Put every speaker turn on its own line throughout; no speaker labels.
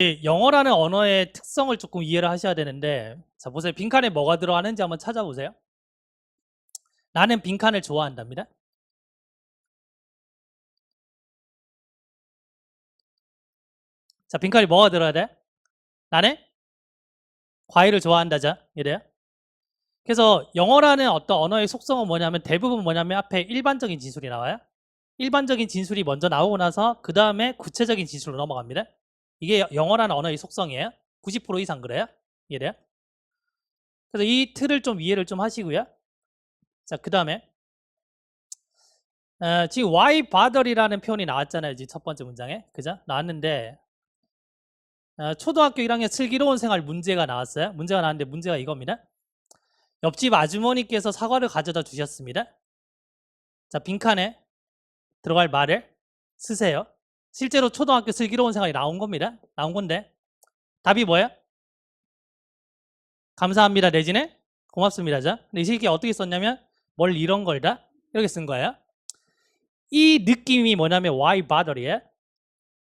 영어라는 언어의 특성을 조금 이해를 하셔야 되는데, 자 보세요. 빈칸에 뭐가 들어가는지 한번 찾아보세요. 나는 빈칸을 좋아한답니다. 자, 빈칸에 뭐가 들어야 돼? 나는 과일을 좋아한다죠. 이래요. 그래서 영어라는 어떤 언어의 속성은 뭐냐면 대부분 뭐냐면 앞에 일반적인 진술이 나와요. 일반적인 진술이 먼저 나오고 나서 그 다음에 구체적인 진술로 넘어갑니다. 이게 영어라는 언어의 속성이에요. 90% 이상 그래요. 이래요. 그래서 이 틀을 좀 이해를 좀 하시고요. 자, 그 다음에 지금 why bother이라는 표현이 나왔잖아요. 지금 첫 번째 문장에. 그죠? 나왔는데 초등학교 1학년 슬기로운 생활 문제가 나왔어요. 문제가 나왔는데 문제가 이겁니다. 옆집 아주머니께서 사과를 가져다 주셨습니다. 자, 빈칸에 들어갈 말을 쓰세요. 실제로 초등학교 슬기로운 생활이 나온 겁니다. 나온 건데 답이 뭐예요? 감사합니다 내지는 고맙습니다죠. 근데 이 새끼 어떻게 썼냐면 뭘 이런 걸다 이렇게 쓴 거예요. 이 느낌이 뭐냐면 why bother이에요.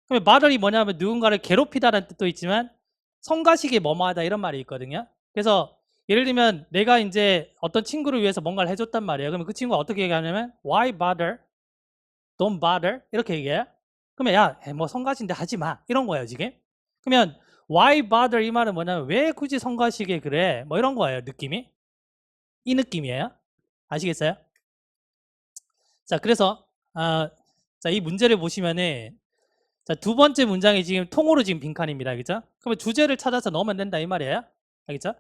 그러면 bother이 뭐냐면 누군가를 괴롭히다라는 뜻도 있지만 성가시게 뭐뭐하다 이런 말이 있거든요. 그래서 예를 들면 내가 이제 어떤 친구를 위해서 뭔가를 해줬단 말이에요. 그러면 그 친구가 어떻게 얘기하냐면 why bother, don't bother 이렇게 얘기해요. 그러면 야 뭐 성가신데 하지 마 이런 거예요 지금. 그러면 why bother 이 말은 뭐냐면 왜 굳이 성가시게 그래 뭐 이런 거예요. 느낌이 이 느낌이에요. 아시겠어요? 자, 그래서 자, 이 문제를 보시면은 자, 두 번째 문장이 지금 통으로 지금 빈칸입니다. 그죠? 그러면 주제를 찾아서 넣으면 된다 이 말이에요. 알겠죠?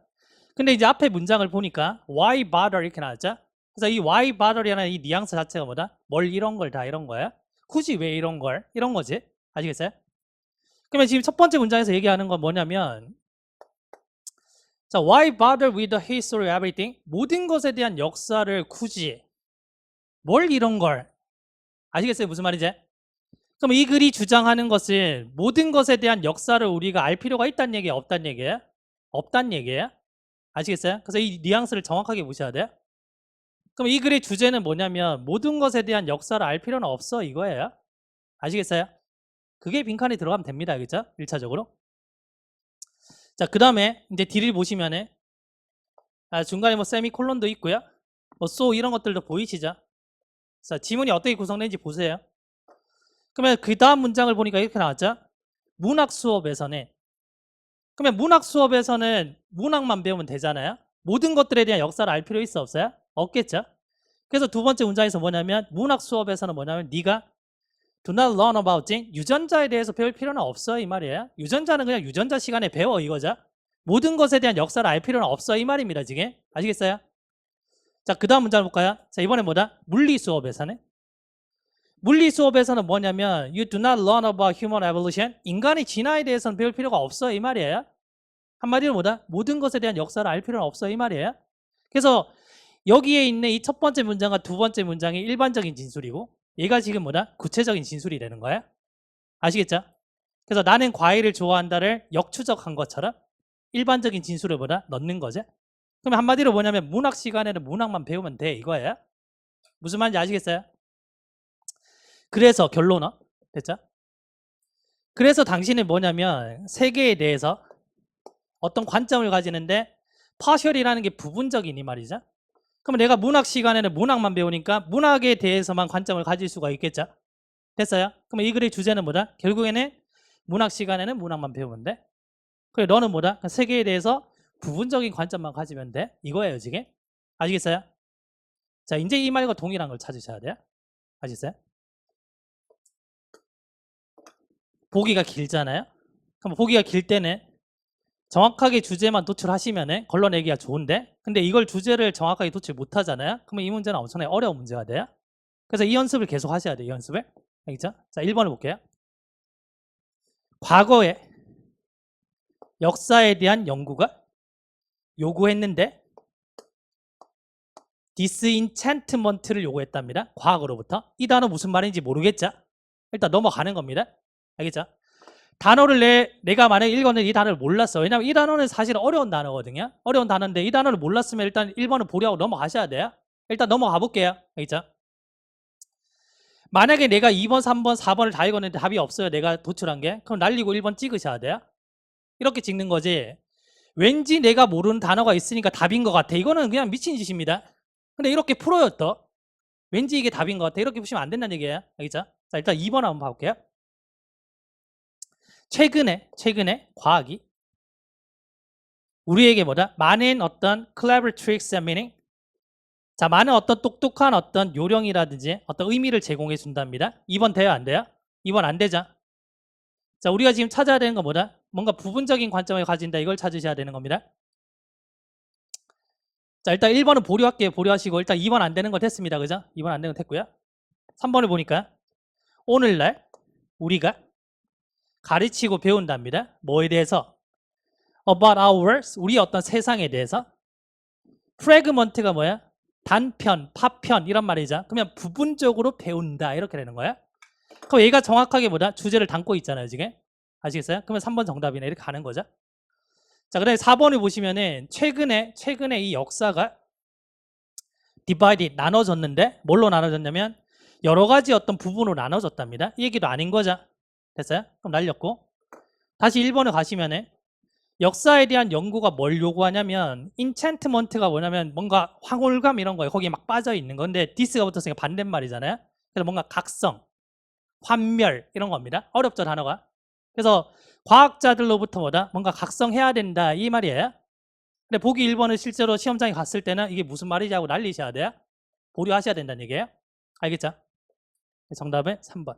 근데 이제 앞에 문장을 보니까 why bother 이렇게 나왔죠? 그래서 이 why bother이라는 이 뉘앙스 자체가 뭐다? 뭘 이런 걸 다 이런 거야? 굳이 왜 이런 걸? 이런 거지. 아시겠어요? 그러면 지금 첫 번째 문장에서 얘기하는 건 뭐냐면 자, why bother with the history of everything? 모든 것에 대한 역사를 굳이 뭘 이런 걸? 아시겠어요? 무슨 말인지? 그럼 이 글이 주장하는 것은 모든 것에 대한 역사를 우리가 알 필요가 있다는 얘기예요? 없다는 얘기예요? 없다는 얘기예요? 아시겠어요? 그래서 이 뉘앙스를 정확하게 보셔야 돼요. 그럼 이 글의 주제는 뭐냐면 모든 것에 대한 역사를 알 필요는 없어 이거예요. 아시겠어요? 그게 빈칸에 들어가면 됩니다. 그죠? 1차적으로. 자, 그 다음에 이제 뒤를 보시면은 중간에 뭐 세미콜론도 있고요. 뭐 so 이런 것들도 보이시죠? 자, 지문이 어떻게 구성되는지 보세요. 그러면 그 다음 문장을 보니까 이렇게 나왔죠? 문학 수업에서는 그러면 문학 수업에서는 문학만 배우면 되잖아요. 모든 것들에 대한 역사를 알 필요 있어 없어요? 없겠죠. 그래서 두 번째 문장에서 뭐냐면 문학 수업에서는 뭐냐면 네가 do not learn about 유전자에 대해서 배울 필요는 없어 이 말이에요. 유전자는 그냥 유전자 시간에 배워 이거죠. 모든 것에 대한 역사를 알 필요는 없어 이 말입니다. 지금 아시겠어요? 자, 그 다음 문장을 볼까요? 자, 이번에 뭐다? 물리 수업에서는 뭐냐면 you do not learn about human evolution 인간의 진화에 대해서는 배울 필요가 없어 이 말이에요. 한마디로 뭐다? 모든 것에 대한 역사를 알 필요는 없어 이 말이에요. 그래서 여기에 있는 이 첫 번째 문장과 두 번째 문장이 일반적인 진술이고 얘가 지금 뭐다? 구체적인 진술이 되는 거예요. 아시겠죠? 그래서 나는 과일을 좋아한다를 역추적한 것처럼 일반적인 진술을 뭐다? 넣는 거죠. 그럼 한마디로 뭐냐면 문학 시간에는 문학만 배우면 돼 이거예요. 무슨 말인지 아시겠어요? 그래서 결론은 됐죠? 그래서 당신은 뭐냐면 세계에 대해서 어떤 관점을 가지는데 partial이라는 게 부분적인 이 말이죠. 그럼 내가 문학 시간에는 문학만 배우니까 문학에 대해서만 관점을 가질 수가 있겠죠. 됐어요? 그럼 이 글의 주제는 뭐다? 결국에는 문학 시간에는 문학만 배우면 돼. 그래 너는 뭐다? 세계에 대해서 부분적인 관점만 가지면 돼. 이거예요 지금. 아시겠어요? 자, 이제 이 말과 동일한 걸 찾으셔야 돼요. 아시겠어요? 보기가 길잖아요. 그럼 보기가 길 때는 정확하게 주제만 도출하시면 걸러내기가 좋은데 근데 이걸 주제를 정확하게 도출 못하잖아요. 그러면 이 문제는 엄청나게 어려운 문제가 돼요. 그래서 이 연습을 계속 하셔야 돼요. 이 연습을. 알겠죠? 자, 1번을 볼게요. 과거에 역사에 대한 연구가 요구했는데 disenchantment를 요구했답니다. 과거로부터. 이 단어 무슨 말인지 모르겠죠? 일단 넘어가는 겁니다. 알겠죠? 단어를 내가 만약에 읽었는데 이 단어를 몰랐어. 왜냐면 이 단어는 사실 어려운 단어거든요. 어려운 단어인데 이 단어를 몰랐으면 일단 1번을 보려고 넘어가셔야 돼요. 일단 넘어가 볼게요. 알겠죠? 만약에 내가 2번, 3번, 4번을 다 읽었는데 답이 없어요. 내가 도출한 게. 그럼 날리고 1번 찍으셔야 돼요. 이렇게 찍는 거지. 왠지 내가 모르는 단어가 있으니까 답인 것 같아. 이거는 그냥 미친 짓입니다. 근데 이렇게 풀어요 또. 왠지 이게 답인 것 같아. 이렇게 보시면 안 된다는 얘기예요. 알겠죠? 자, 일단 2번 한번 봐볼게요. 최근에 과학이 우리에게 뭐다? 많은 어떤 clever tricks and meaning. 자, 많은 어떤 똑똑한 어떤 요령이라든지 어떤 의미를 제공해 준답니다. 2번 돼요, 안 돼요? 2번 안 되죠? 자, 우리가 지금 찾아야 되는 건 뭐다? 뭔가 부분적인 관점을 가진다. 이걸 찾으셔야 되는 겁니다. 자, 일단 1번은 보류할게요. 보류하시고 일단 2번 안 되는 거 됐습니다. 그죠? 2번 안 되는 거 됐고요. 3번을 보니까 오늘날 우리가 가르치고 배운답니다. 뭐에 대해서? About our world, 우리 어떤 세상에 대해서. 프래그먼트가 뭐야? 단편, 파편 이런 말이죠. 그러면 부분적으로 배운다 이렇게 되는 거야. 그럼 얘가 정확하게 뭐다? 주제를 담고 있잖아요 지금. 아시겠어요? 그러면 3번 정답이네 이렇게 가는 거죠. 자, 그다음에 4번을 보시면은 최근에 이 역사가 divided, 나눠졌는데 뭘로 나눠졌냐면 여러 가지 어떤 부분으로 나눠졌답니다. 이 얘기도 아닌 거죠. 됐어요? 그럼 날렸고 다시 1번을 가시면은 역사에 대한 연구가 뭘 요구하냐면 인챈트먼트가 뭐냐면 뭔가 황홀감 이런 거예요. 거기에 막 빠져 있는 건데 디스가 붙었으니까 반대말이잖아요. 그래서 뭔가 각성, 환멸 이런 겁니다. 어렵죠 단어가. 그래서 과학자들로부터 뭐다? 뭔가 각성해야 된다 이 말이에요. 근데 보기 1번을 실제로 시험장에 갔을 때는 이게 무슨 말이지 하고 날리셔야 돼요. 보류하셔야 된다는 얘기예요. 알겠죠? 정답은 3번.